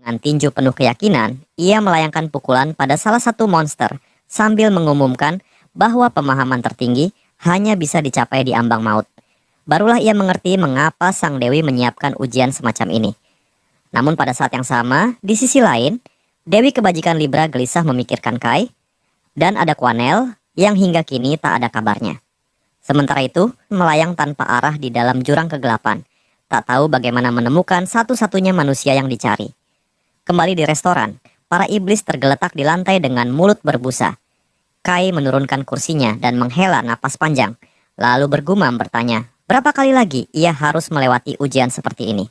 Dengan tinju penuh keyakinan, ia melayangkan pukulan pada salah satu monster sambil mengumumkan bahwa pemahaman tertinggi hanya bisa dicapai di ambang maut. Barulah ia mengerti mengapa sang dewi menyiapkan ujian semacam ini. Namun pada saat yang sama, di sisi lain, Dewi Kebajikan Libra gelisah memikirkan Kai, dan ada Kwanel yang hingga kini tak ada kabarnya. Sementara itu, melayang tanpa arah di dalam jurang kegelapan, tak tahu bagaimana menemukan satu-satunya manusia yang dicari. Kembali di restoran, para iblis tergeletak di lantai dengan mulut berbusa. Kai menurunkan kursinya dan menghela napas panjang, lalu bergumam bertanya, berapa kali lagi ia harus melewati ujian seperti ini?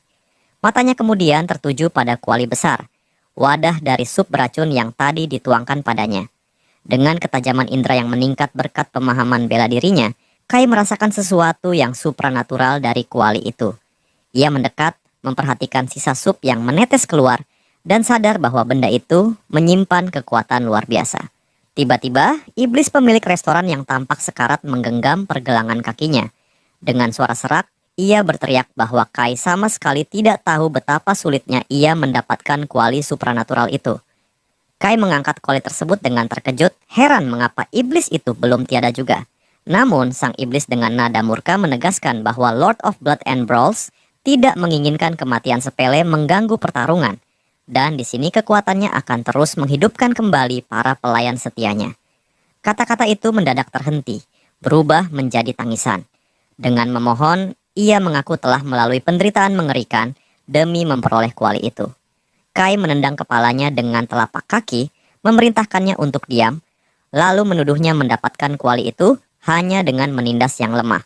Matanya kemudian tertuju pada kuali besar, wadah dari sup beracun yang tadi dituangkan padanya. Dengan ketajaman indera yang meningkat berkat pemahaman bela dirinya, Kai merasakan sesuatu yang supranatural dari kuali itu. Ia mendekat, memperhatikan sisa sup yang menetes keluar, dan sadar bahwa benda itu menyimpan kekuatan luar biasa. Tiba-tiba, iblis pemilik restoran yang tampak sekarat menggenggam pergelangan kakinya. Dengan suara serak, ia berteriak bahwa Kai sama sekali tidak tahu betapa sulitnya ia mendapatkan kuali supranatural itu. Kai mengangkat kuali tersebut dengan terkejut, heran mengapa iblis itu belum tiada juga. Namun, sang iblis dengan nada murka menegaskan bahwa Lord of Blood and Brawls tidak menginginkan kematian sepele mengganggu pertarungan. Dan di sini kekuatannya akan terus menghidupkan kembali para pelayan setianya. Kata-kata itu mendadak terhenti, berubah menjadi tangisan. Dengan memohon, ia mengaku telah melalui penderitaan mengerikan demi memperoleh kuali itu. Kai menendang kepalanya dengan telapak kaki, memerintahkannya untuk diam, lalu menuduhnya mendapatkan kuali itu hanya dengan menindas yang lemah.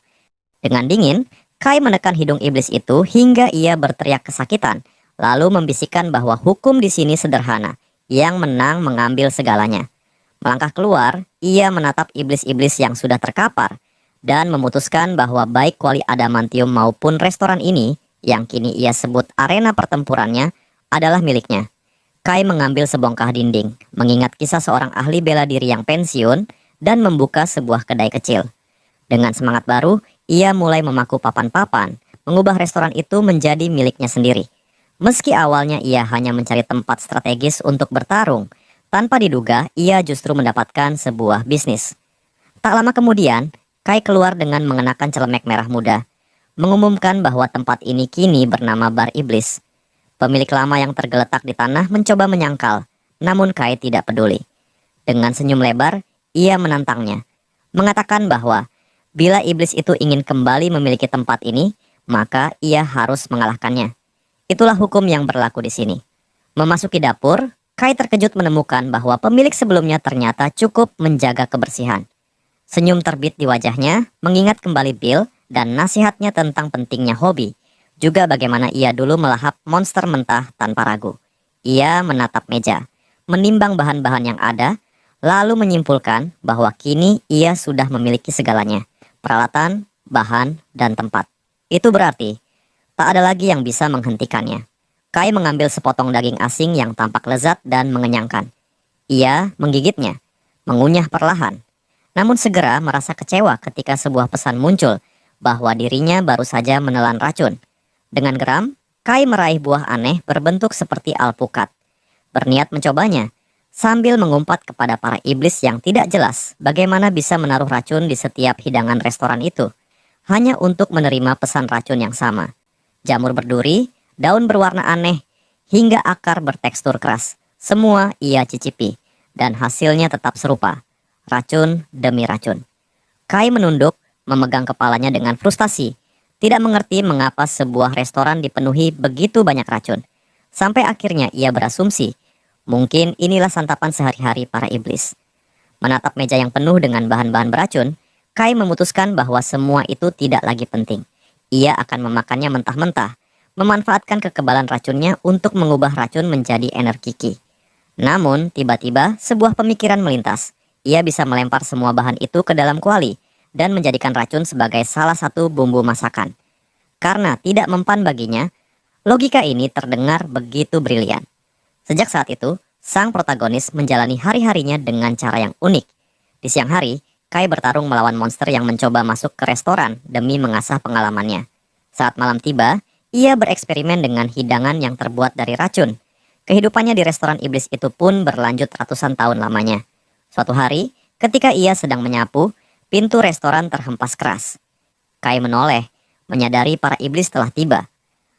Dengan dingin, Kai menekan hidung iblis itu hingga ia berteriak kesakitan, lalu membisikkan bahwa hukum di sini sederhana, yang menang mengambil segalanya. Melangkah keluar, ia menatap iblis-iblis yang sudah terkapar, dan memutuskan bahwa baik kuali adamantium maupun restoran ini, yang kini ia sebut arena pertempurannya, adalah miliknya. Kai mengambil sebongkah dinding, mengingat kisah seorang ahli bela diri yang pensiun, dan membuka sebuah kedai kecil. Dengan semangat baru, ia mulai memaku papan-papan, mengubah restoran itu menjadi miliknya sendiri. Meski awalnya ia hanya mencari tempat strategis untuk bertarung, tanpa diduga ia justru mendapatkan sebuah bisnis. Tak lama kemudian, Kai keluar dengan mengenakan celemek merah muda, mengumumkan bahwa tempat ini kini bernama Bar Iblis. Pemilik lama yang tergeletak di tanah mencoba menyangkal, namun Kai tidak peduli. Dengan senyum lebar, ia menantangnya, mengatakan bahwa bila iblis itu ingin kembali memiliki tempat ini, maka ia harus mengalahkannya. Itulah hukum yang berlaku di sini. Memasuki dapur, Kai terkejut menemukan bahwa pemilik sebelumnya ternyata cukup menjaga kebersihan. Senyum terbit di wajahnya, mengingat kembali Bill dan nasihatnya tentang pentingnya hobi, juga bagaimana ia dulu melahap monster mentah tanpa ragu. Ia menatap meja, menimbang bahan-bahan yang ada, lalu menyimpulkan bahwa kini ia sudah memiliki segalanya, peralatan, bahan, dan tempat. Itu berarti tak ada lagi yang bisa menghentikannya. Kai mengambil sepotong daging asing yang tampak lezat dan mengenyangkan. Ia menggigitnya, mengunyah perlahan, namun segera merasa kecewa ketika sebuah pesan muncul bahwa dirinya baru saja menelan racun. Dengan geram, Kai meraih buah aneh berbentuk seperti alpukat. Berniat mencobanya, sambil mengumpat kepada para iblis yang tidak jelas bagaimana bisa menaruh racun di setiap hidangan restoran itu, hanya untuk menerima pesan racun yang sama. Jamur berduri, daun berwarna aneh, hingga akar bertekstur keras, semua ia cicipi, dan hasilnya tetap serupa, racun demi racun. Kai menunduk, memegang kepalanya dengan frustasi, tidak mengerti mengapa sebuah restoran dipenuhi begitu banyak racun. Sampai akhirnya ia berasumsi, mungkin inilah santapan sehari-hari para iblis. Menatap meja yang penuh dengan bahan-bahan beracun, Kai memutuskan bahwa semua itu tidak lagi penting. Ia akan memakannya mentah-mentah, memanfaatkan kekebalan racunnya untuk mengubah racun menjadi energi Ki. Namun, tiba-tiba sebuah pemikiran melintas. Ia bisa melempar semua bahan itu ke dalam kuali, dan menjadikan racun sebagai salah satu bumbu masakan. Karena tidak mempan baginya, logika ini terdengar begitu brilian. Sejak saat itu, sang protagonis menjalani hari-harinya dengan cara yang unik. Di siang hari, Kai bertarung melawan monster yang mencoba masuk ke restoran demi mengasah pengalamannya. Saat malam tiba, ia bereksperimen dengan hidangan yang terbuat dari racun. Kehidupannya di restoran iblis itu pun berlanjut ratusan tahun lamanya. Suatu hari, ketika ia sedang menyapu, pintu restoran terhempas keras. Kai menoleh, menyadari para iblis telah tiba.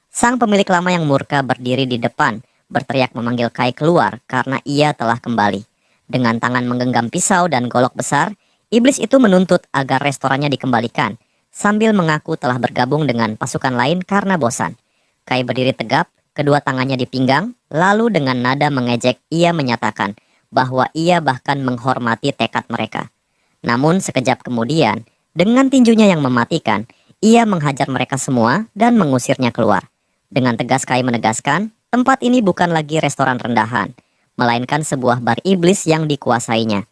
Sang pemilik lama yang murka berdiri di depan, berteriak memanggil Kai keluar karena ia telah kembali. Dengan tangan menggenggam pisau dan golok besar, iblis itu menuntut agar restorannya dikembalikan, sambil mengaku telah bergabung dengan pasukan lain karena bosan. Kai berdiri tegap, kedua tangannya di pinggang, lalu dengan nada mengejek ia menyatakan bahwa ia bahkan menghormati tekad mereka. Namun sekejap kemudian, dengan tinjunya yang mematikan, ia menghajar mereka semua dan mengusirnya keluar. Dengan tegas Kai menegaskan, tempat ini bukan lagi restoran rendahan, melainkan sebuah bar iblis yang dikuasainya.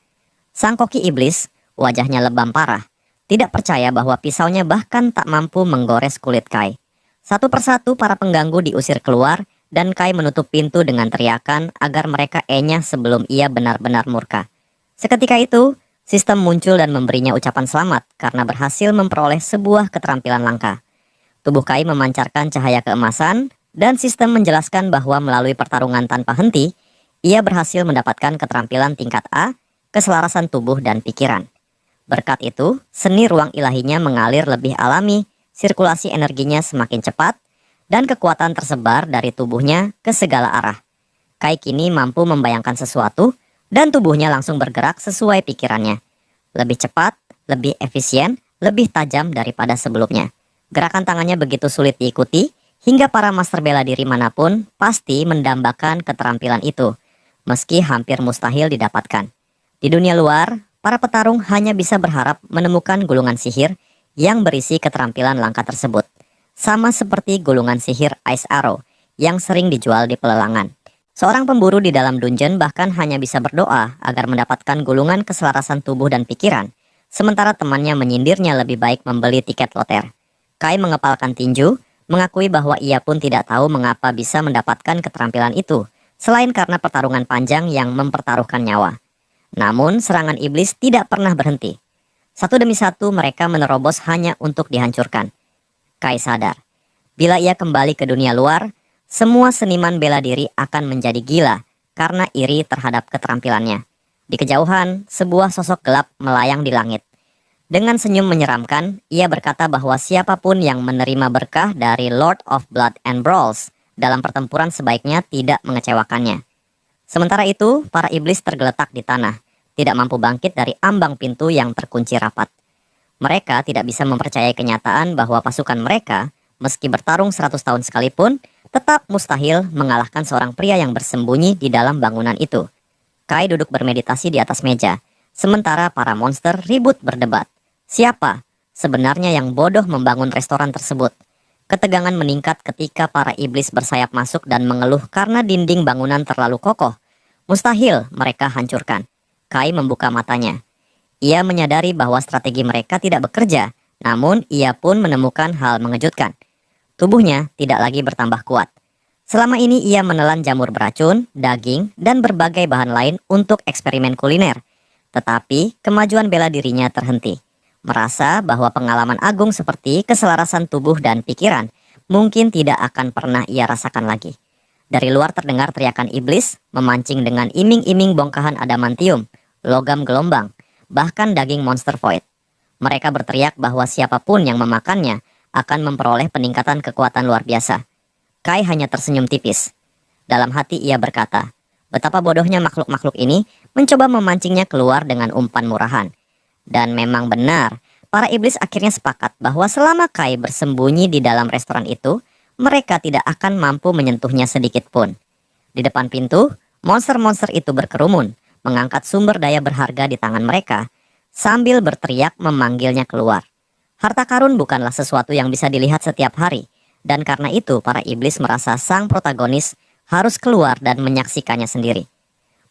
Sang koki iblis, wajahnya lebam parah, tidak percaya bahwa pisaunya bahkan tak mampu menggores kulit Kai. Satu persatu para pengganggu diusir keluar, dan Kai menutup pintu dengan teriakan agar mereka enyah sebelum ia benar-benar murka. Seketika itu, sistem muncul dan memberinya ucapan selamat karena berhasil memperoleh sebuah keterampilan langka. Tubuh Kai memancarkan cahaya keemasan, dan sistem menjelaskan bahwa melalui pertarungan tanpa henti, ia berhasil mendapatkan keterampilan tingkat A, keselarasan tubuh dan pikiran. Berkat itu, seni ruang ilahinya mengalir lebih alami, sirkulasi energinya semakin cepat, dan kekuatan tersebar dari tubuhnya ke segala arah. Kai kini mampu membayangkan sesuatu, dan tubuhnya langsung bergerak sesuai pikirannya. Lebih cepat, lebih efisien, lebih tajam daripada sebelumnya. Gerakan tangannya begitu sulit diikuti, hingga para master bela diri manapun pasti mendambakan keterampilan itu, meski hampir mustahil didapatkan. Di dunia luar, para petarung hanya bisa berharap menemukan gulungan sihir yang berisi keterampilan langka tersebut, sama seperti gulungan sihir Ice Arrow yang sering dijual di pelelangan. Seorang pemburu di dalam dungeon bahkan hanya bisa berdoa agar mendapatkan gulungan keselarasan tubuh dan pikiran, sementara temannya menyindirnya lebih baik membeli tiket loter. Kai mengepalkan tinju, mengakui bahwa ia pun tidak tahu mengapa bisa mendapatkan keterampilan itu, selain karena pertarungan panjang yang mempertaruhkan nyawa. Namun serangan iblis tidak pernah berhenti. Satu demi satu mereka menerobos hanya untuk dihancurkan. Kai sadar, bila ia kembali ke dunia luar, semua seniman bela diri akan menjadi gila karena iri terhadap keterampilannya. Di kejauhan, sebuah sosok gelap melayang di langit. Dengan senyum menyeramkan, ia berkata bahwa siapapun yang menerima berkah dari Lord of Blood and Brawls dalam pertempuran sebaiknya tidak mengecewakannya. Sementara itu, para iblis tergeletak di tanah, tidak mampu bangkit dari ambang pintu yang terkunci rapat. Mereka tidak bisa mempercayai kenyataan bahwa pasukan mereka, meski bertarung 100 tahun sekalipun, tetap mustahil mengalahkan seorang pria yang bersembunyi di dalam bangunan itu. Kai duduk bermeditasi di atas meja, sementara para monster ribut berdebat. Siapa sebenarnya yang bodoh membangun restoran tersebut? Ketegangan meningkat ketika para iblis bersayap masuk dan mengeluh karena dinding bangunan terlalu kokoh. Mustahil mereka hancurkan. Kai membuka matanya. Ia menyadari bahwa strategi mereka tidak bekerja, namun ia pun menemukan hal mengejutkan. Tubuhnya tidak lagi bertambah kuat. Selama ini ia menelan jamur beracun, daging, dan berbagai bahan lain untuk eksperimen kuliner. Tetapi kemajuan bela dirinya terhenti. Merasa bahwa pengalaman agung seperti keselarasan tubuh dan pikiran mungkin tidak akan pernah ia rasakan lagi. Dari luar terdengar teriakan iblis, memancing dengan iming-iming bongkahan adamantium, logam gelombang, bahkan daging monster void. Mereka berteriak bahwa siapapun yang memakannya akan memperoleh peningkatan kekuatan luar biasa. Kai hanya tersenyum tipis. Dalam hati ia berkata, betapa bodohnya makhluk-makhluk ini mencoba memancingnya keluar dengan umpan murahan. Dan memang benar, para iblis akhirnya sepakat bahwa selama Kai bersembunyi di dalam restoran itu, mereka tidak akan mampu menyentuhnya sedikit pun. Di depan pintu, monster-monster itu berkerumun, mengangkat sumber daya berharga di tangan mereka, sambil berteriak memanggilnya keluar. Harta karun bukanlah sesuatu yang bisa dilihat setiap hari, dan karena itu para iblis merasa sang protagonis harus keluar dan menyaksikannya sendiri.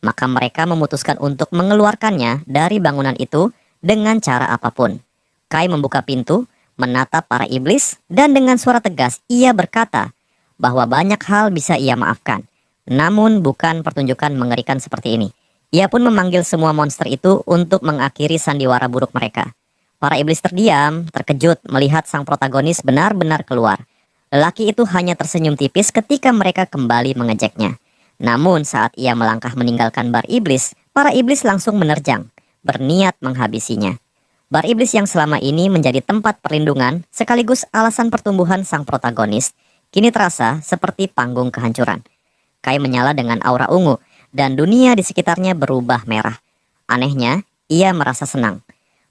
Maka mereka memutuskan untuk mengeluarkannya dari bangunan itu dengan cara apapun. Kai membuka pintu, menatap para iblis, dan dengan suara tegas ia berkata bahwa banyak hal bisa ia maafkan, namun bukan pertunjukan mengerikan seperti ini. Ia pun memanggil semua monster itu untuk mengakhiri sandiwara buruk mereka. Para iblis terdiam, terkejut melihat sang protagonis benar-benar keluar. Lelaki itu hanya tersenyum tipis ketika mereka kembali mengejeknya. Namun saat ia melangkah meninggalkan bar iblis, para iblis langsung menerjang, berniat menghabisinya. Bar iblis yang selama ini menjadi tempat perlindungan sekaligus alasan pertumbuhan sang protagonis, kini terasa seperti panggung kehancuran. Kai menyala dengan aura ungu, dan dunia di sekitarnya berubah merah. Anehnya, ia merasa senang.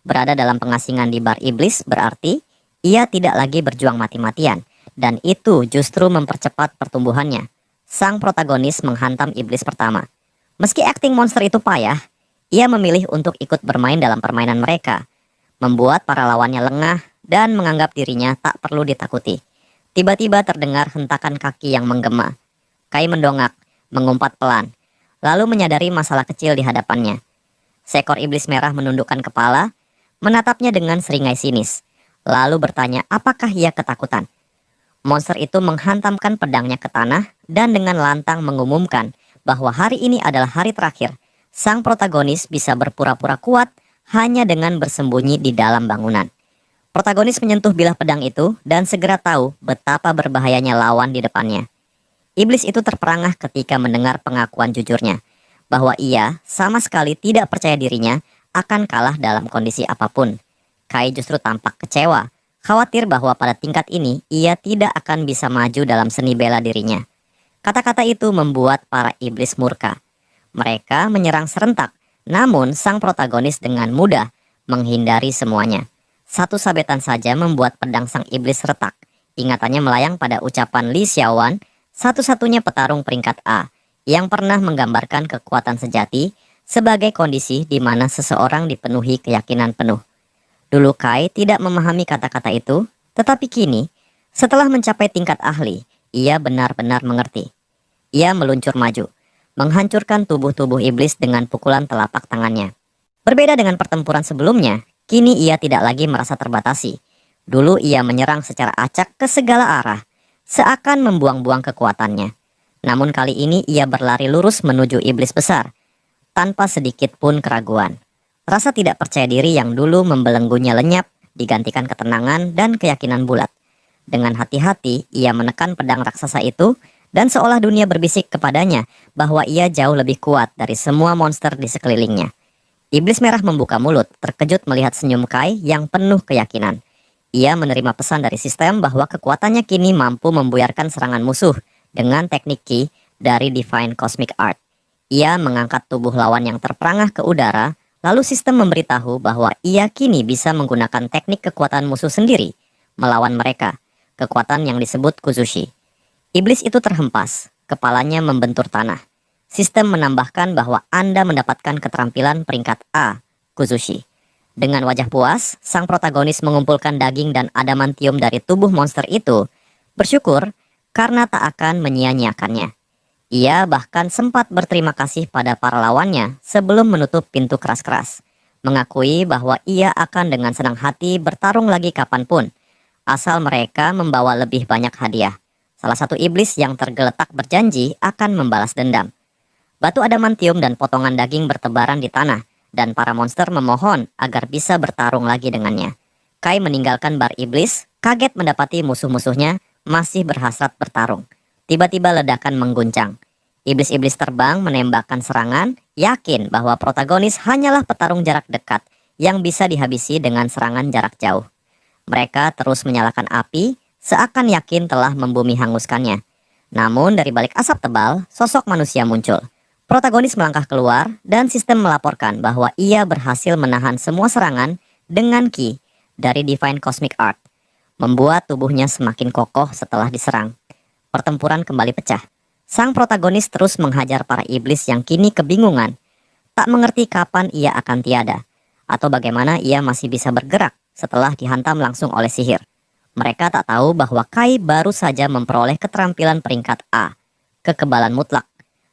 Berada dalam pengasingan di bar iblis berarti ia tidak lagi berjuang mati-matian, dan itu justru mempercepat pertumbuhannya. Sang protagonis menghantam iblis pertama. Meski akting monster itu payah, ia memilih untuk ikut bermain dalam permainan mereka, membuat para lawannya lengah dan menganggap dirinya tak perlu ditakuti. Tiba-tiba terdengar hentakan kaki yang menggema. Kai mendongak, mengumpat pelan, lalu menyadari masalah kecil di hadapannya. Seekor iblis merah menundukkan kepala, menatapnya dengan seringai sinis, lalu bertanya apakah ia ketakutan. Monster itu menghantamkan pedangnya ke tanah dan dengan lantang mengumumkan bahwa hari ini adalah hari terakhir. Sang protagonis bisa berpura-pura kuat hanya dengan bersembunyi di dalam bangunan. Protagonis menyentuh bilah pedang itu dan segera tahu betapa berbahayanya lawan di depannya. Iblis itu terperangah ketika mendengar pengakuan jujurnya, bahwa ia sama sekali tidak percaya dirinya akan kalah dalam kondisi apapun. Kai justru tampak kecewa, khawatir bahwa pada tingkat ini ia tidak akan bisa maju dalam seni bela dirinya. Kata-kata itu membuat para iblis murka. Mereka menyerang serentak, namun sang protagonis dengan mudah menghindari semuanya. Satu sabetan saja membuat pedang sang iblis retak. Ingatannya melayang pada ucapan Li Xiaowan, satu-satunya petarung peringkat A, yang pernah menggambarkan kekuatan sejati sebagai kondisi di mana seseorang dipenuhi keyakinan penuh. Dulu Kai tidak memahami kata-kata itu, tetapi kini, setelah mencapai tingkat ahli, ia benar-benar mengerti. Ia meluncur maju, menghancurkan tubuh-tubuh iblis dengan pukulan telapak tangannya. Berbeda dengan pertempuran sebelumnya, kini ia tidak lagi merasa terbatasi. Dulu ia menyerang secara acak ke segala arah, seakan membuang-buang kekuatannya. Namun kali ini ia berlari lurus menuju iblis besar, tanpa sedikit pun keraguan. Rasa tidak percaya diri yang dulu membelenggunya lenyap, digantikan ketenangan dan keyakinan bulat. Dengan hati-hati, ia menekan pedang raksasa itu, dan seolah dunia berbisik kepadanya bahwa ia jauh lebih kuat dari semua monster di sekelilingnya. Iblis merah membuka mulut, terkejut melihat senyum Kai yang penuh keyakinan. Ia menerima pesan dari sistem bahwa kekuatannya kini mampu membuyarkan serangan musuh dengan teknik Ki dari Divine Cosmic Art. Ia mengangkat tubuh lawan yang terperangah ke udara, lalu sistem memberitahu bahwa ia kini bisa menggunakan teknik kekuatan musuh sendiri melawan mereka, kekuatan yang disebut Kuzushi. Iblis itu terhempas, kepalanya membentur tanah. Sistem menambahkan bahwa Anda mendapatkan keterampilan peringkat A, Kuzushi. Dengan wajah puas, sang protagonis mengumpulkan daging dan adamantium dari tubuh monster itu, bersyukur karena tak akan menyia-nyiakannya. Ia bahkan sempat berterima kasih pada para lawannya sebelum menutup pintu keras-keras, mengakui bahwa ia akan dengan senang hati bertarung lagi kapanpun, asal mereka membawa lebih banyak hadiah. Salah satu iblis yang tergeletak berjanji akan membalas dendam. Batu adamantium dan potongan daging bertebaran di tanah, dan para monster memohon agar bisa bertarung lagi dengannya. Kai meninggalkan bar iblis, kaget mendapati musuh-musuhnya masih berhasrat bertarung. Tiba-tiba ledakan mengguncang. Iblis-iblis terbang menembakkan serangan, yakin bahwa protagonis hanyalah petarung jarak dekat yang bisa dihabisi dengan serangan jarak jauh. Mereka terus menyalakan api, seakan yakin telah membumi hanguskannya. Namun dari balik asap tebal, sosok manusia muncul. Protagonis melangkah keluar dan sistem melaporkan bahwa ia berhasil menahan semua serangan dengan Ki dari Divine Cosmic Art, membuat tubuhnya semakin kokoh setelah diserang. Pertempuran kembali pecah. Sang protagonis terus menghajar para iblis yang kini kebingungan, tak mengerti kapan ia akan tiada, atau bagaimana ia masih bisa bergerak setelah dihantam langsung oleh sihir. Mereka tak tahu bahwa Kai baru saja memperoleh keterampilan peringkat A, kekebalan mutlak.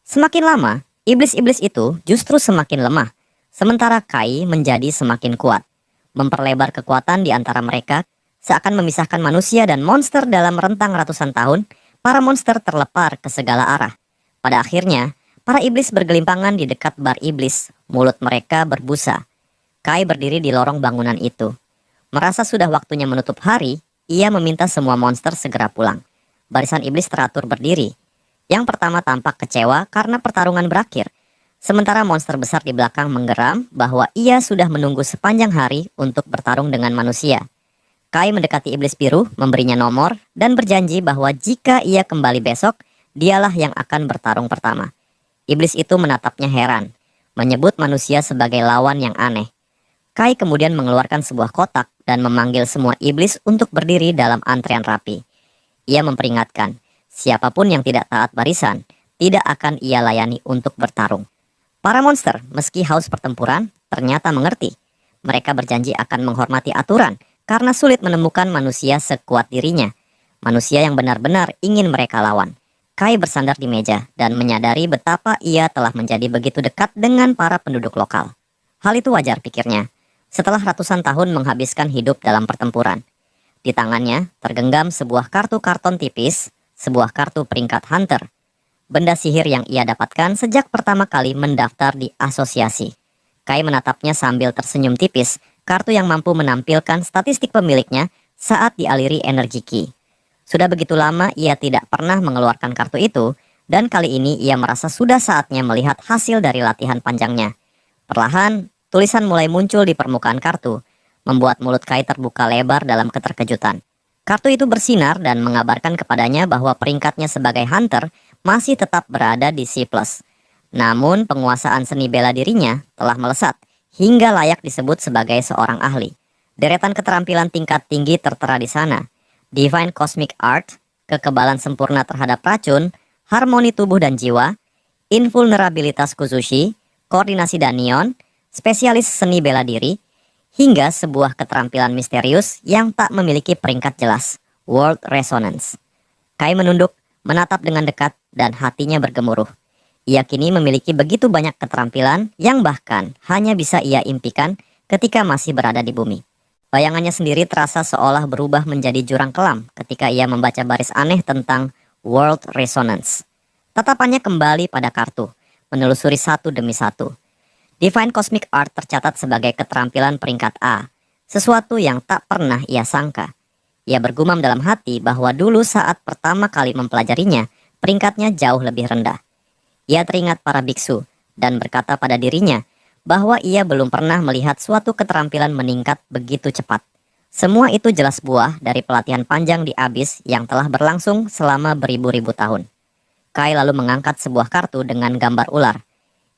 Semakin lama, iblis-iblis itu justru semakin lemah, sementara Kai menjadi semakin kuat. Memperlebar kekuatan di antara mereka, seakan memisahkan manusia dan monster dalam rentang ratusan tahun, para monster terlepar ke segala arah. Pada akhirnya, para iblis bergelimpangan di dekat bar iblis, mulut mereka berbusa. Kai berdiri di lorong bangunan itu. Merasa sudah waktunya menutup hari, ia meminta semua monster segera pulang. Barisan iblis teratur berdiri. Yang pertama tampak kecewa karena pertarungan berakhir, sementara monster besar di belakang menggeram bahwa ia sudah menunggu sepanjang hari untuk bertarung dengan manusia. Kai mendekati iblis biru, memberinya nomor, dan berjanji bahwa jika ia kembali besok, dialah yang akan bertarung pertama. Iblis itu menatapnya heran, menyebut manusia sebagai lawan yang aneh. Kai kemudian mengeluarkan sebuah kotak dan memanggil semua iblis untuk berdiri dalam antrean rapi. Ia memperingatkan, siapapun yang tidak taat barisan, tidak akan ia layani untuk bertarung. Para monster, meski haus pertempuran, ternyata mengerti. Mereka berjanji akan menghormati aturan, karena sulit menemukan manusia sekuat dirinya. Manusia yang benar-benar ingin mereka lawan. Kai bersandar di meja dan menyadari betapa ia telah menjadi begitu dekat dengan para penduduk lokal. Hal itu wajar, pikirnya, setelah ratusan tahun menghabiskan hidup dalam pertempuran. Di tangannya tergenggam sebuah kartu karton tipis, sebuah kartu peringkat hunter, benda sihir yang ia dapatkan sejak pertama kali mendaftar di asosiasi. Kai menatapnya sambil tersenyum tipis, kartu yang mampu menampilkan statistik pemiliknya saat dialiri energi Ki. Sudah begitu lama ia tidak pernah mengeluarkan kartu itu, dan kali ini ia merasa sudah saatnya melihat hasil dari latihan panjangnya. Perlahan, tulisan mulai muncul di permukaan kartu, membuat mulut Kai terbuka lebar dalam keterkejutan. Kartu itu bersinar dan mengabarkan kepadanya bahwa peringkatnya sebagai hunter masih tetap berada di C+. Namun penguasaan seni bela dirinya telah melesat, hingga layak disebut sebagai seorang ahli. Deretan keterampilan tingkat tinggi tertera di sana. Divine Cosmic Art, kekebalan sempurna terhadap racun, harmoni tubuh dan jiwa, invulnerabilitas Kuzushi, koordinasi Danion, spesialis seni bela diri, hingga sebuah keterampilan misterius yang tak memiliki peringkat jelas, World Resonance. Kai menunduk, menatap dengan dekat, dan hatinya bergemuruh. Ia kini memiliki begitu banyak keterampilan yang bahkan hanya bisa ia impikan ketika masih berada di bumi. Bayangannya sendiri terasa seolah berubah menjadi jurang kelam ketika ia membaca baris aneh tentang World Resonance. Tatapannya kembali pada kartu, menelusuri satu demi satu. Divine Cosmic Art tercatat sebagai keterampilan peringkat A, sesuatu yang tak pernah ia sangka. Ia bergumam dalam hati bahwa dulu saat pertama kali mempelajarinya, peringkatnya jauh lebih rendah. Ia teringat para biksu dan berkata pada dirinya bahwa ia belum pernah melihat suatu keterampilan meningkat begitu cepat. Semua itu jelas buah dari pelatihan panjang di Abyss yang telah berlangsung selama beribu-ribu tahun. Kai lalu mengangkat sebuah kartu dengan gambar ular.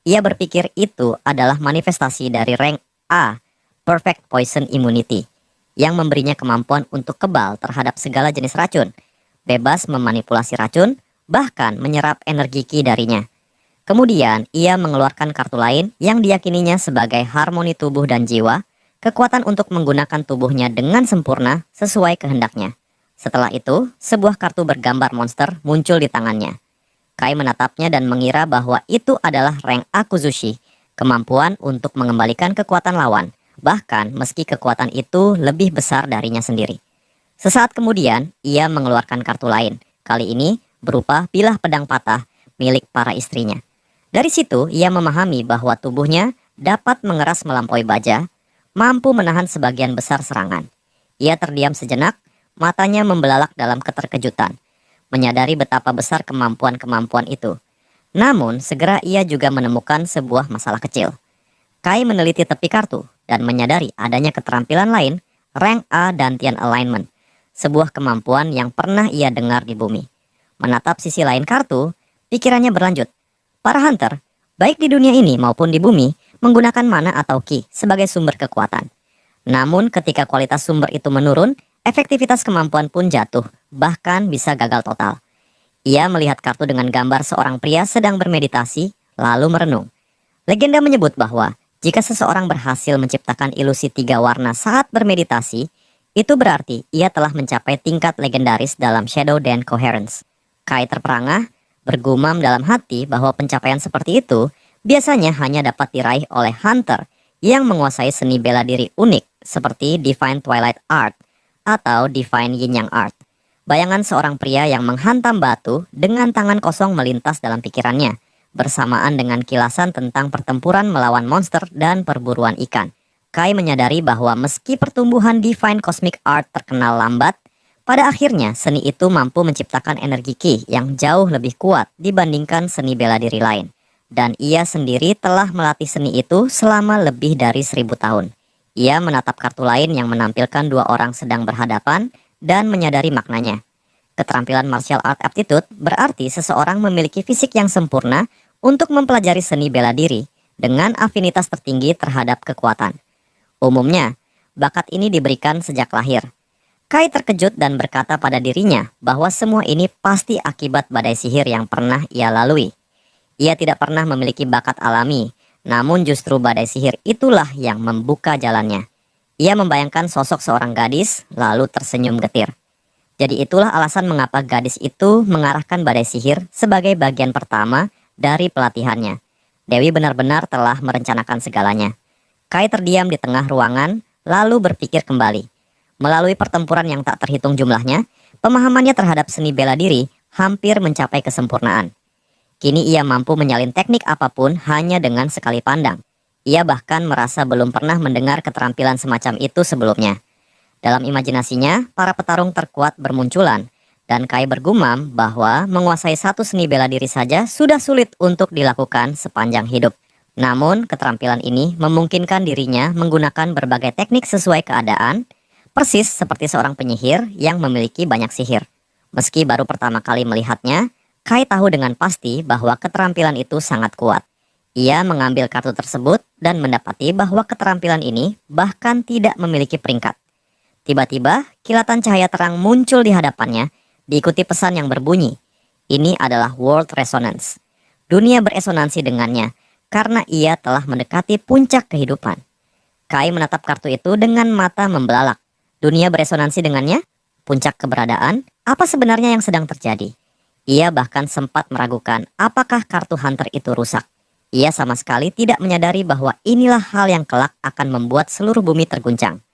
Ia berpikir itu adalah manifestasi dari rank A, Perfect Poison Immunity, yang memberinya kemampuan untuk kebal terhadap segala jenis racun, bebas memanipulasi racun, bahkan menyerap energi Ki darinya. Kemudian, ia mengeluarkan kartu lain yang diyakininya sebagai harmoni tubuh dan jiwa, kekuatan untuk menggunakan tubuhnya dengan sempurna sesuai kehendaknya. Setelah itu, sebuah kartu bergambar monster muncul di tangannya. Kai menatapnya dan mengira bahwa itu adalah rank Akuzushi, kemampuan untuk mengembalikan kekuatan lawan, bahkan meski kekuatan itu lebih besar darinya sendiri. Sesaat kemudian, ia mengeluarkan kartu lain, kali ini berupa bilah pedang patah milik para istrinya. Dari situ, ia memahami bahwa tubuhnya dapat mengeras melampaui baja, mampu menahan sebagian besar serangan. Ia terdiam sejenak, matanya membelalak dalam keterkejutan, menyadari betapa besar kemampuan-kemampuan itu. Namun, segera ia juga menemukan sebuah masalah kecil. Kai meneliti tepi kartu dan menyadari adanya keterampilan lain, rank A Dantian Alignment, sebuah kemampuan yang pernah ia dengar di bumi. Menatap sisi lain kartu, pikirannya berlanjut. Para hunter, baik di dunia ini maupun di bumi, menggunakan mana atau ki sebagai sumber kekuatan. Namun ketika kualitas sumber itu menurun, efektivitas kemampuan pun jatuh, bahkan bisa gagal total. Ia melihat kartu dengan gambar seorang pria sedang bermeditasi, lalu merenung. Legenda menyebut bahwa jika seseorang berhasil menciptakan ilusi 3 warna saat bermeditasi, itu berarti ia telah mencapai tingkat legendaris dalam Shadow Dance Coherence. Kai terperangah, bergumam dalam hati bahwa pencapaian seperti itu biasanya hanya dapat diraih oleh hunter yang menguasai seni bela diri unik seperti Divine Twilight Art atau Divine Yin Yang Art. Bayangan seorang pria yang menghantam batu dengan tangan kosong melintas dalam pikirannya, bersamaan dengan kilasan tentang pertempuran melawan monster dan perburuan ikan. Kai menyadari bahwa meski pertumbuhan Divine Cosmic Art terkenal lambat, Pada akhirnya, seni itu mampu menciptakan energi ki yang jauh lebih kuat dibandingkan seni bela diri lain. Dan ia sendiri telah melatih seni itu selama lebih dari 1.000 tahun. Ia menatap kartu lain yang menampilkan dua orang sedang berhadapan dan menyadari maknanya. Keterampilan martial art aptitude berarti seseorang memiliki fisik yang sempurna untuk mempelajari seni bela diri dengan afinitas tertinggi terhadap kekuatan. Umumnya, bakat ini diberikan sejak lahir. Kai terkejut dan berkata pada dirinya bahwa semua ini pasti akibat badai sihir yang pernah ia lalui. Ia tidak pernah memiliki bakat alami, namun justru badai sihir itulah yang membuka jalannya. Ia membayangkan sosok seorang gadis, lalu tersenyum getir. Jadi itulah alasan mengapa gadis itu mengarahkan badai sihir sebagai bagian pertama dari pelatihannya. Dewi benar-benar telah merencanakan segalanya. Kai terdiam di tengah ruangan, lalu berpikir kembali. Melalui pertempuran yang tak terhitung jumlahnya, pemahamannya terhadap seni bela diri hampir mencapai kesempurnaan. Kini ia mampu menyalin teknik apapun hanya dengan sekali pandang. Ia bahkan merasa belum pernah mendengar keterampilan semacam itu sebelumnya. Dalam imajinasinya, para petarung terkuat bermunculan, dan Kai bergumam bahwa menguasai satu seni bela diri saja sudah sulit untuk dilakukan sepanjang hidup. Namun, keterampilan ini memungkinkan dirinya menggunakan berbagai teknik sesuai keadaan, persis seperti seorang penyihir yang memiliki banyak sihir. Meski baru pertama kali melihatnya, Kai tahu dengan pasti bahwa keterampilan itu sangat kuat. Ia mengambil kartu tersebut dan mendapati bahwa keterampilan ini bahkan tidak memiliki peringkat. Tiba-tiba, kilatan cahaya terang muncul di hadapannya, diikuti pesan yang berbunyi, "Ini adalah World Resonance." Dunia beresonansi dengannya, karena ia telah mendekati puncak kehidupan. Kai menatap kartu itu dengan mata membelalak. Dunia beresonansi dengannya? Puncak keberadaan? Apa sebenarnya yang sedang terjadi? Ia bahkan sempat meragukan apakah kartu hunter itu rusak. Ia sama sekali tidak menyadari bahwa inilah hal yang kelak akan membuat seluruh bumi terguncang.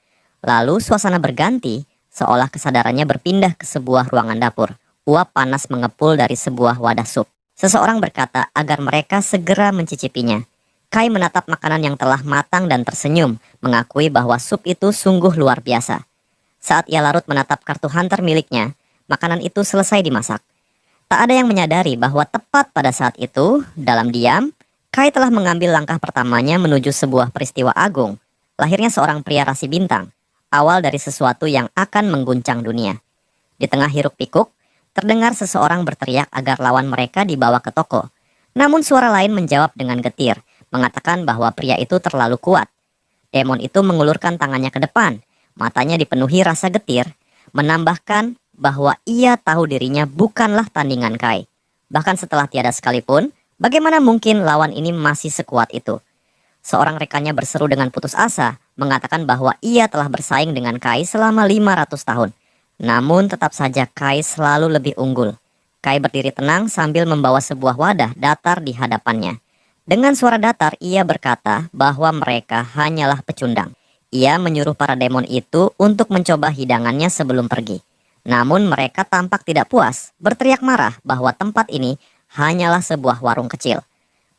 Lalu suasana berganti, seolah kesadarannya berpindah ke sebuah ruangan dapur. Uap panas mengepul dari sebuah wadah sup. Seseorang berkata agar mereka segera mencicipinya. Kai menatap makanan yang telah matang dan tersenyum, mengakui bahwa sup itu sungguh luar biasa. Saat ia larut menatap kartu hunter miliknya, makanan itu selesai dimasak. Tak ada yang menyadari bahwa tepat pada saat itu, dalam diam, Kai telah mengambil langkah pertamanya menuju sebuah peristiwa agung, lahirnya seorang pria rasi bintang. Awal dari sesuatu yang akan mengguncang dunia. Di tengah hiruk pikuk, terdengar seseorang berteriak agar lawan mereka dibawa ke toko. Namun suara lain menjawab dengan getir, mengatakan bahwa pria itu terlalu kuat. Demon itu mengulurkan tangannya ke depan, matanya dipenuhi rasa getir, menambahkan bahwa ia tahu dirinya bukanlah tandingan Kai. Bahkan setelah tiada sekalipun, bagaimana mungkin lawan ini masih sekuat itu? Seorang rekannya berseru dengan putus asa, mengatakan bahwa ia telah bersaing dengan Kai selama 500 tahun. Namun tetap saja Kai selalu lebih unggul. Kai berdiri tenang sambil membawa sebuah wadah datar di hadapannya. Dengan suara datar ia berkata bahwa mereka hanyalah pecundang. Ia menyuruh para demon itu untuk mencoba hidangannya sebelum pergi. Namun mereka tampak tidak puas, berteriak marah bahwa tempat ini hanyalah sebuah warung kecil.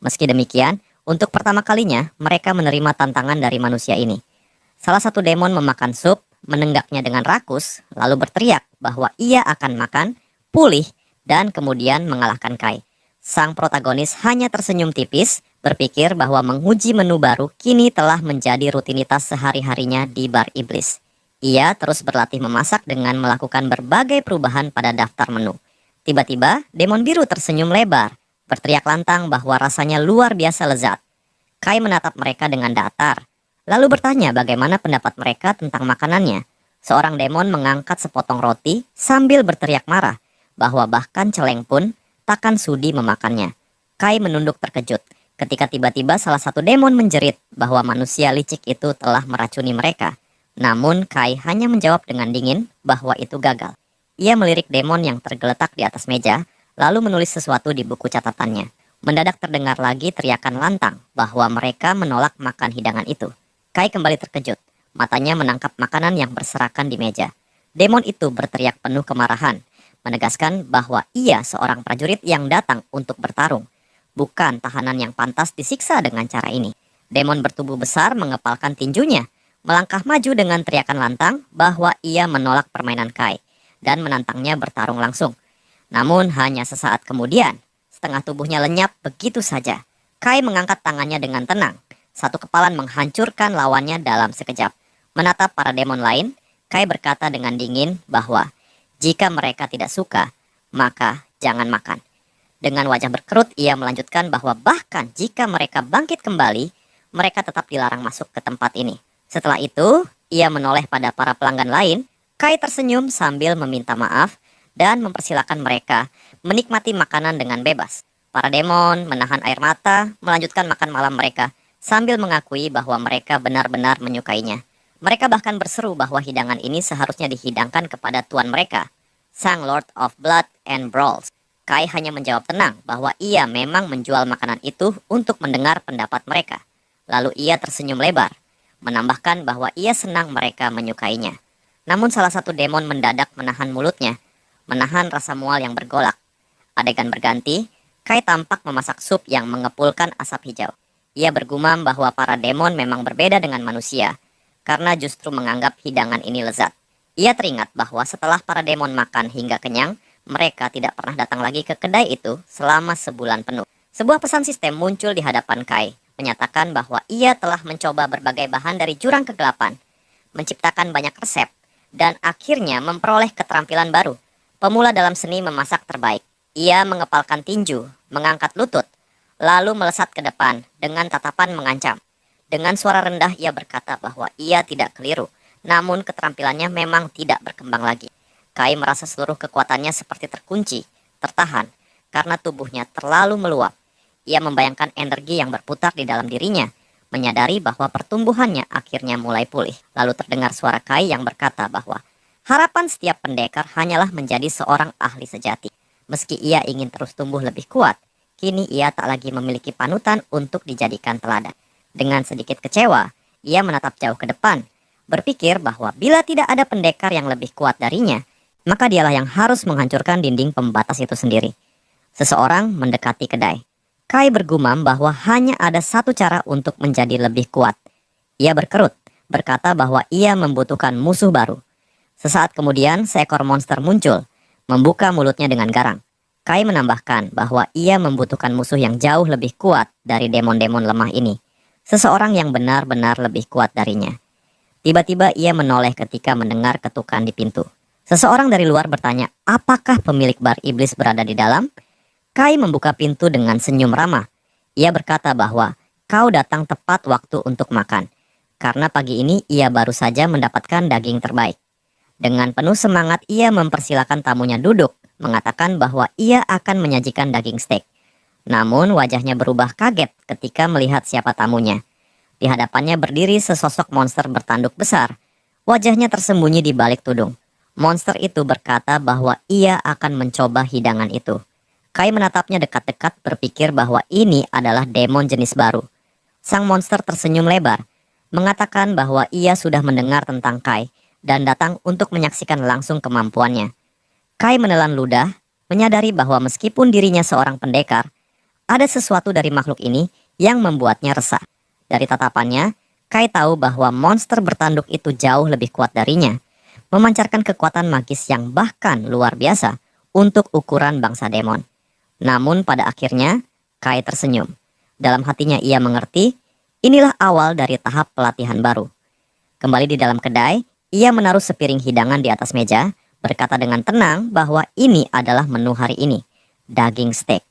Meski demikian, untuk pertama kalinya, mereka menerima tantangan dari manusia ini. Salah satu demon memakan sup, menenggaknya dengan rakus, lalu berteriak bahwa ia akan makan, pulih, dan kemudian mengalahkan Kai. Sang protagonis hanya tersenyum tipis, berpikir bahwa menguji menu baru kini telah menjadi rutinitas sehari-harinya di bar iblis. Ia terus berlatih memasak dengan melakukan berbagai perubahan pada daftar menu. Tiba-tiba, demon biru tersenyum lebar, berteriak lantang bahwa rasanya luar biasa lezat. Kai menatap mereka dengan datar, lalu bertanya bagaimana pendapat mereka tentang makanannya. Seorang demon mengangkat sepotong roti sambil berteriak marah bahwa bahkan celeng pun takkan sudi memakannya. Kai menunduk terkejut ketika tiba-tiba salah satu demon menjerit bahwa manusia licik itu telah meracuni mereka. Namun Kai hanya menjawab dengan dingin bahwa itu gagal. Ia melirik demon yang tergeletak di atas meja, lalu menulis sesuatu di buku catatannya. Mendadak terdengar lagi teriakan lantang bahwa mereka menolak makan hidangan itu. Kai kembali terkejut, matanya menangkap makanan yang berserakan di meja. Demon itu berteriak penuh kemarahan, menegaskan bahwa ia seorang prajurit yang datang untuk bertarung, bukan tahanan yang pantas disiksa dengan cara ini. Demon bertubuh besar mengepalkan tinjunya, melangkah maju dengan teriakan lantang bahwa ia menolak permainan Kai. dan menantangnya bertarung langsung. Namun hanya sesaat kemudian, setengah tubuhnya lenyap begitu saja. Kai mengangkat tangannya dengan tenang. Satu kepalan menghancurkan lawannya dalam sekejap. Menatap para demon lain, Kai berkata dengan dingin bahwa jika mereka tidak suka, maka jangan makan. Dengan wajah berkerut, ia melanjutkan bahwa bahkan jika mereka bangkit kembali, mereka tetap dilarang masuk ke tempat ini. Setelah itu, ia menoleh pada para pelanggan lain. Kai tersenyum sambil meminta maaf dan mempersilahkan mereka menikmati makanan dengan bebas. Para demon menahan air mata, melanjutkan makan malam mereka sambil mengakui bahwa mereka benar-benar menyukainya. Mereka bahkan berseru bahwa hidangan ini seharusnya dihidangkan kepada tuan mereka, sang Lord of Blood and Brawls. Kai hanya menjawab tenang bahwa ia memang menjual makanan itu untuk mendengar pendapat mereka. Lalu ia tersenyum lebar, menambahkan bahwa ia senang mereka menyukainya. Namun salah satu demon mendadak menahan mulutnya, menahan rasa mual yang bergolak. Adegan berganti, Kai tampak memasak sup yang mengepulkan asap hijau. Ia bergumam bahwa para demon memang berbeda dengan manusia, karena justru menganggap hidangan ini lezat. Ia teringat bahwa setelah para demon makan hingga kenyang, mereka tidak pernah datang lagi ke kedai itu selama sebulan penuh. Sebuah pesan sistem muncul di hadapan Kai, menyatakan bahwa ia telah mencoba berbagai bahan dari jurang kegelapan, menciptakan banyak resep, dan akhirnya memperoleh keterampilan baru. Pemula dalam seni memasak terbaik. Ia mengepalkan tinju, mengangkat lutut, lalu melesat ke depan dengan tatapan mengancam. Dengan suara rendah ia berkata bahwa ia tidak keliru, namun keterampilannya memang tidak berkembang lagi. Kai merasa seluruh kekuatannya seperti terkunci, tertahan, karena tubuhnya terlalu meluap. Ia membayangkan energi yang berputar di dalam dirinya, menyadari bahwa pertumbuhannya akhirnya mulai pulih. Lalu terdengar suara Kai yang berkata bahwa harapan setiap pendekar hanyalah menjadi seorang ahli sejati. Meski ia ingin terus tumbuh lebih kuat, kini ia tak lagi memiliki panutan untuk dijadikan teladan. Dengan sedikit kecewa, ia menatap jauh ke depan, berpikir bahwa bila tidak ada pendekar yang lebih kuat darinya, maka dialah yang harus menghancurkan dinding pembatas itu sendiri. Seseorang mendekati kedai. Kai bergumam bahwa hanya ada satu cara untuk menjadi lebih kuat. Ia berkerut, berkata bahwa ia membutuhkan musuh baru. Sesaat kemudian, seekor monster muncul, membuka mulutnya dengan garang. Kai menambahkan bahwa ia membutuhkan musuh yang jauh lebih kuat dari demon-demon lemah ini. Seseorang yang benar-benar lebih kuat darinya. Tiba-tiba ia menoleh ketika mendengar ketukan di pintu. Seseorang dari luar bertanya, apakah pemilik bar iblis berada di dalam? Kai membuka pintu dengan senyum ramah. Ia berkata bahwa kau datang tepat waktu untuk makan, karena pagi ini ia baru saja mendapatkan daging terbaik. Dengan penuh semangat ia mempersilakan tamunya duduk, mengatakan bahwa ia akan menyajikan daging steak. Namun wajahnya berubah kaget ketika melihat siapa tamunya. Di hadapannya berdiri sesosok monster bertanduk besar. Wajahnya tersembunyi di balik tudung. Monster itu berkata bahwa ia akan mencoba hidangan itu. Kai menatapnya dekat-dekat, berpikir bahwa ini adalah demon jenis baru. Sang monster tersenyum lebar, mengatakan bahwa ia sudah mendengar tentang Kai dan datang untuk menyaksikan langsung kemampuannya. Kai menelan ludah, menyadari bahwa meskipun dirinya seorang pendekar, ada sesuatu dari makhluk ini yang membuatnya resah. Dari tatapannya, Kai tahu bahwa monster bertanduk itu jauh lebih kuat darinya, memancarkan kekuatan magis yang bahkan luar biasa untuk ukuran bangsa demon. Namun pada akhirnya, Kai tersenyum. Dalam hatinya ia mengerti, inilah awal dari tahap pelatihan baru. Kembali di dalam kedai, ia menaruh sepiring hidangan di atas meja, berkata dengan tenang bahwa ini adalah menu hari ini, daging steak.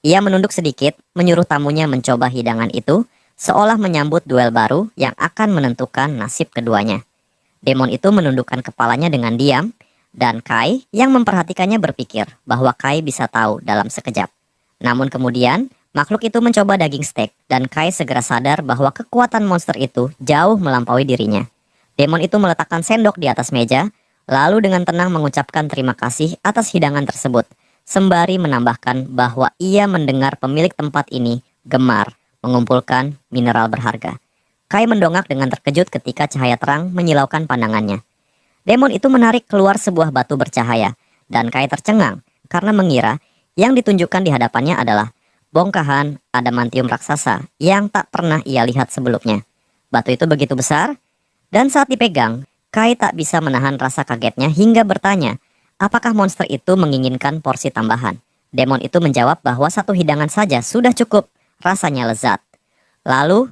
Ia menunduk sedikit, menyuruh tamunya mencoba hidangan itu, seolah menyambut duel baru yang akan menentukan nasib keduanya. Demon itu menundukkan kepalanya dengan diam, dan Kai yang memperhatikannya berpikir bahwa Kai bisa tahu dalam sekejap. Namun kemudian, makhluk itu mencoba daging steak, dan Kai segera sadar bahwa kekuatan monster itu jauh melampaui dirinya. Demon itu meletakkan sendok di atas meja, lalu dengan tenang mengucapkan terima kasih atas hidangan tersebut, sembari menambahkan bahwa ia mendengar pemilik tempat ini gemar mengumpulkan mineral berharga. Kai mendongak dengan terkejut ketika cahaya terang menyilaukan pandangannya. Demon itu menarik keluar sebuah batu bercahaya, dan Kai tercengang karena mengira yang ditunjukkan di hadapannya adalah bongkahan adamantium raksasa yang tak pernah ia lihat sebelumnya. Batu itu begitu besar, dan saat dipegang, Kai tak bisa menahan rasa kagetnya hingga bertanya, apakah monster itu menginginkan porsi tambahan. Demon itu menjawab bahwa satu hidangan saja sudah cukup, rasanya lezat. Lalu,